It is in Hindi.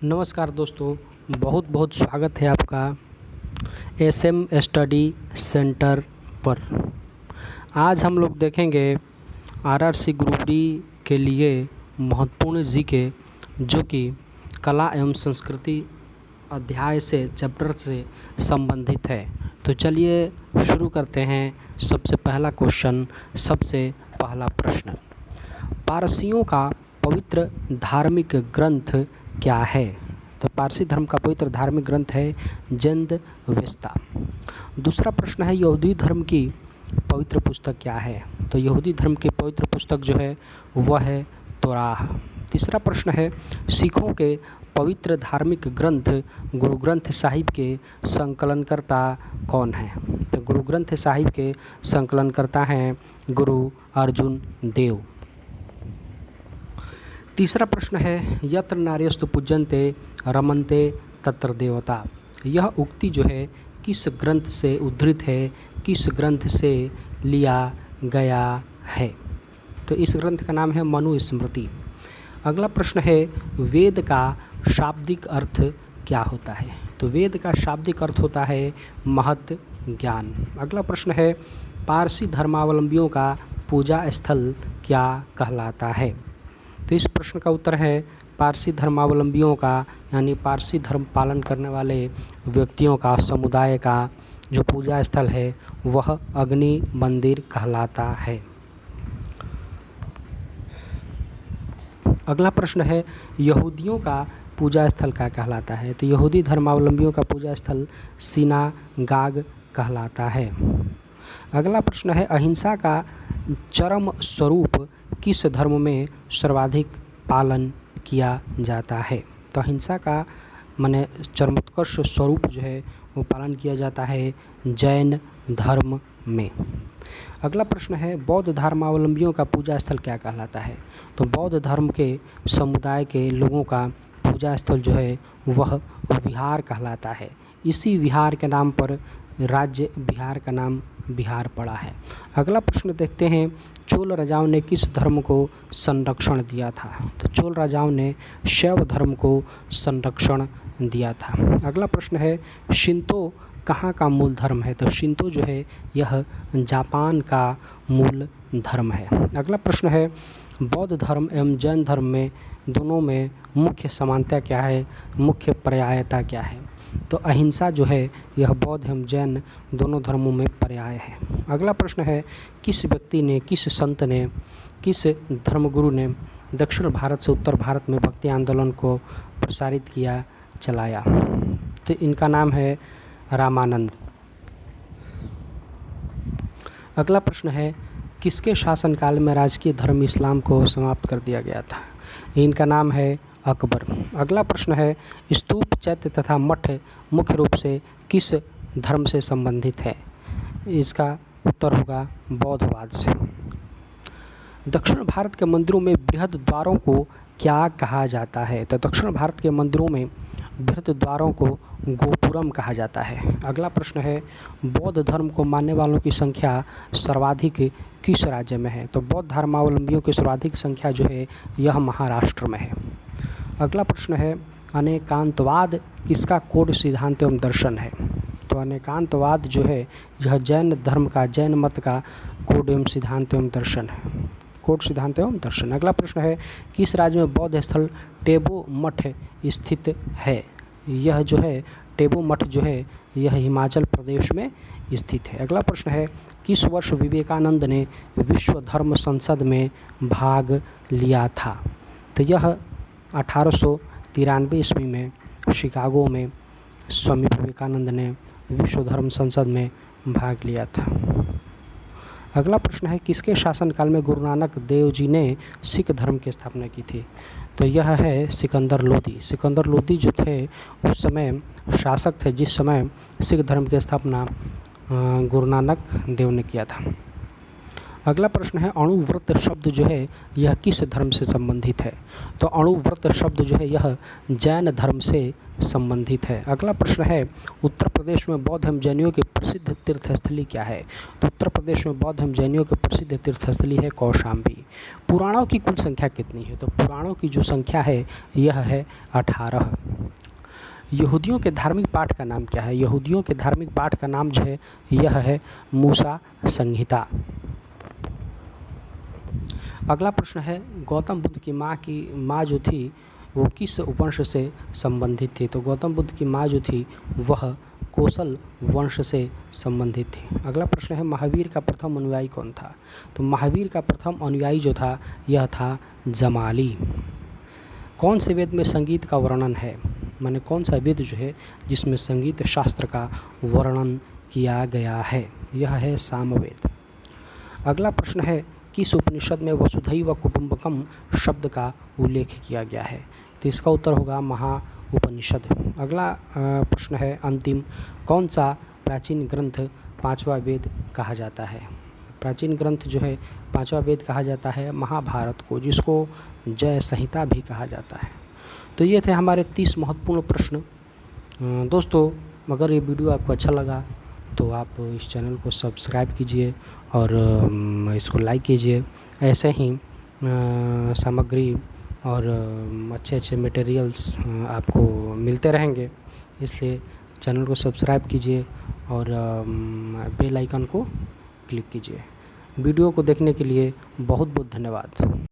नमस्कार दोस्तों, बहुत बहुत स्वागत है आपका एसएम स्टडी सेंटर पर। आज हम लोग देखेंगे आरआरसी ग्रुप डी के लिए महत्वपूर्ण जीके जो कि कला एवं संस्कृति अध्याय से चैप्टर से संबंधित है। तो चलिए शुरू करते हैं। सबसे पहला क्वेश्चन, सबसे पहला प्रश्न, पारसियों का पवित्र धार्मिक ग्रंथ क्या है? तो पारसी धर्म का पवित्र धार्मिक ग्रंथ है ज़ेंद-वेस्ता। दूसरा प्रश्न है, यहूदी धर्म की पवित्र पुस्तक क्या है? तो यहूदी धर्म की पवित्र पुस्तक जो है वह है तौराह। तीसरा प्रश्न है, सिखों के पवित्र धार्मिक ग्रंथ गुरु ग्रंथ साहिब के संकलनकर्ता कौन हैं? तो गुरु ग्रंथ साहिब के संकलनकर्ता हैं गुरु अर्जुन देव। तीसरा प्रश्न है, यत्र नार्यस्तु पूज्यन्ते रमन्ते तत्र देवता। यह उक्ति जो है किस ग्रंथ से उद्धृत है, किस ग्रंथ से लिया गया है? तो इस ग्रंथ का नाम है मनुस्मृति। अगला प्रश्न है, वेद का शाब्दिक अर्थ क्या होता है? तो वेद का शाब्दिक अर्थ होता है महत् ज्ञान। अगला प्रश्न है, पारसी धर्मावलंबियों का पूजा स्थल क्या कहलाता है? तो इस प्रश्न का उत्तर है पारसी धर्मावलंबियों का यानी पारसी धर्म पालन करने वाले व्यक्तियों का समुदाय का जो पूजा स्थल है वह अग्नि मंदिर कहलाता है। अगला प्रश्न है, यहूदियों का पूजा स्थल क्या कहलाता है? तो यहूदी धर्मावलंबियों का पूजा स्थल सिनागाग कहलाता है। अगला प्रश्न है, अहिंसा का चरम स्वरूप किस धर्म में सर्वाधिक पालन किया जाता है? तो अहिंसा का माने चरमोत्कर्ष स्वरूप जो है वो पालन किया जाता है जैन धर्म में। अगला प्रश्न है, बौद्ध धर्मावलंबियों का पूजा स्थल क्या कहलाता है? तो बौद्ध धर्म के समुदाय के लोगों का पूजा स्थल जो है वह विहार कहलाता है। इसी विहार के नाम पर राज्य बिहार का नाम बिहार पड़ा है। अगला प्रश्न देखते हैं, चोल राजाओं ने किस धर्म को संरक्षण दिया था? तो चोल राजाओं ने शैव धर्म को संरक्षण दिया था। अगला प्रश्न है, शिंतो कहाँ का मूल धर्म है? तो शिंतो जो है यह जापान का मूल धर्म है। अगला प्रश्न है, बौद्ध धर्म एवं जैन धर्म में दोनों में मुख्य समानता क्या है, मुख्य पर्यायता क्या है? तो अहिंसा जो है यह बौद्ध एवं जैन दोनों धर्मों में पर्याय है। अगला प्रश्न है, किस व्यक्ति ने, किस संत ने, किस धर्मगुरु ने दक्षिण भारत से उत्तर भारत में भक्ति आंदोलन को प्रसारित किया, चलाया? तो इनका नाम है रामानंद। अगला प्रश्न है, किसके शासनकाल में राजकीय धर्म इस्लाम को समाप्त कर दिया गया था? इनका नाम है अकबर। अगला प्रश्न है, स्तूप, चैत्य तथा मठ मुख्य रूप से किस धर्म से संबंधित है? इसका उत्तर होगा बौद्धवाद से। दक्षिण भारत के मंदिरों में बृहद द्वारों को क्या कहा जाता है? तो दक्षिण भारत के मंदिरों में बृहद द्वारों को गोपुरम कहा जाता है। अगला प्रश्न है, बौद्ध धर्म को मानने वालों की संख्या सर्वाधिक किस राज्य में है? तो बौद्ध धर्मावलंबियों की सर्वाधिक संख्या जो है यह महाराष्ट्र में है। अगला प्रश्न है, अनेकांतवाद किसका कोड सिद्धांत एवं दर्शन है? तो अनेकांतवाद जो है यह जैन धर्म का, जैन मत का कोड एवं सिद्धांत एवं दर्शन है, कोड सिद्धांत एवं दर्शन। अगला प्रश्न है, किस राज्य में बौद्ध स्थल टेबो मठ स्थित है? यह जो है टेबो मठ जो है यह हिमाचल प्रदेश में स्थित है। अगला प्रश्न है, किस वर्ष विवेकानंद ने विश्व धर्म संसद में भाग लिया था? तो यह 1893 ईस्वी में शिकागो में स्वामी विवेकानंद ने विश्व धर्म संसद में भाग लिया था। अगला प्रश्न है, किसके शासनकाल में गुरु नानक देव जी ने सिख धर्म की स्थापना की थी? तो यह है सिकंदर लोदी। सिकंदर लोदी जो थे उस समय शासक थे जिस समय सिख धर्म की स्थापना गुरु नानक देव ने किया था। अगला प्रश्न है, अणुव्रत शब्द जो है यह किस धर्म से संबंधित है? तो अणुव्रत शब्द जो है यह जैन धर्म से संबंधित है। अगला प्रश्न है उत्तर प्रदेश में बौद्ध एवं जैनियों की प्रसिद्ध तीर्थस्थली क्या है? तो उत्तर प्रदेश में बौद्ध एवं जैनियों की प्रसिद्ध तीर्थस्थली है कौशाम्बी। पुराणों की कुल संख्या कितनी है? तो पुराणों की जो संख्या है यह है 18। यहूदियों के धार्मिक पाठ का नाम क्या है? यहूदियों के धार्मिक पाठ का नाम जो है यह है मूसा संहिता। अगला प्रश्न है गौतम बुद्ध की माँ जो थी वो किस वंश से संबंधित थी? तो गौतम बुद्ध की माँ जो थी वह कोसल वंश से संबंधित थी। अगला प्रश्न है महावीर का प्रथम अनुयायी कौन था? तो महावीर का प्रथम अनुयायी जो था यह था जमाली। कौन से वेद में संगीत का वर्णन है? माने कौन सा वेद जो है जिसमें संगीत शास्त्र का वर्णन किया गया है? यह है सामवेद। अगला प्रश्न है किस उपनिषद में वसुधैव कुटुंबकम शब्द का उल्लेख किया गया है? तो इसका उत्तर होगा महाउपनिषद। अगला प्रश्न है अंतिम, कौन सा प्राचीन ग्रंथ पांचवा वेद कहा जाता है? प्राचीन ग्रंथ जो है पांचवा वेद कहा जाता है महाभारत को, जिसको जय संहिता भी कहा जाता है। तो ये थे हमारे 30 महत्वपूर्ण प्रश्न। दोस्तों अगर ये वीडियो आपको अच्छा लगा तो आप इस चैनल को सब्सक्राइब कीजिए और इसको लाइक कीजिए। ऐसे ही सामग्री और अच्छे अच्छे मटेरियल्स आपको मिलते रहेंगे, इसलिए चैनल को सब्सक्राइब कीजिए और बेल आइकन को क्लिक कीजिए। वीडियो को देखने के लिए बहुत बहुत धन्यवाद।